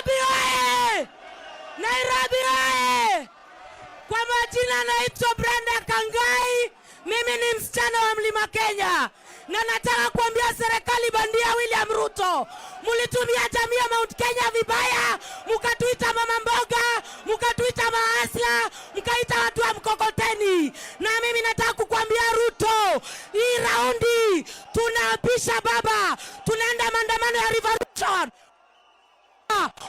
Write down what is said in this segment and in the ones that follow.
Nairobi oye! Nairobi oye! Kwa majina naitwa Brenda Kangai, mimi ni msichana wa Mlima Kenya. Na nataka kuambia serikali bandia William Ruto, mulitumia jamii ya Mount Kenya vibaya, mukatuita mama mboga, mukatuita maasla, mkaita watu wa mkokoteni. Na mimi nataka kukuambia Ruto, hii raundi tunaapisha baba, tunaenda maandamano ya revolution.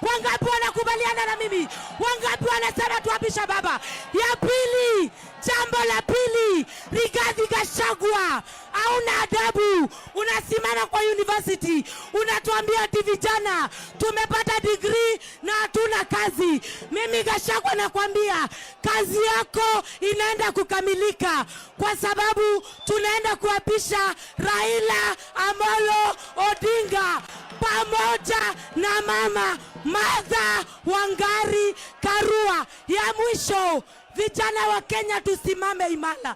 Wangapi wanakubaliana na mimi? Wangapi wanasema tuapisha baba? Ya pili, jambo la pili, Rigathi Gachagua, hauna adabu. Unasimama kwa university, unatuambia ati vijana tumepata degree na hatuna kazi. Mimi Gachagua nakwambia kazi yako inaenda kukamilika, kwa sababu tunaenda kuapisha Raila Amolo Odinga pamoja na mama Martha Wangari Karua. Ya mwisho, vijana wa Kenya tusimame imara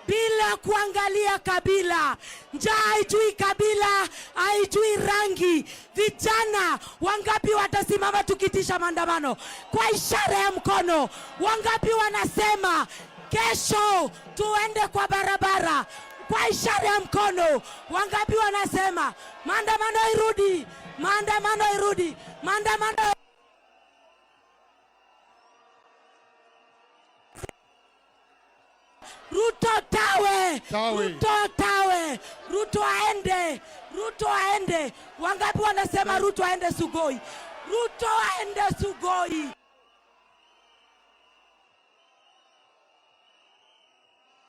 bila kuangalia kabila. Njaa haijui kabila, haijui rangi. Vijana wangapi watasimama tukitisha maandamano kwa ishara ya mkono? Wangapi wanasema kesho tuende kwa barabara kwa ishara ya mkono? Wangapi wanasema maandamano irudi, maandamano irudi, maandamano? Ruto tawe, Ruto tawe, Ruto aende, Ruto aende. Wangapi wanasema Ruto aende Sugoi? Ruto aende Sugoi.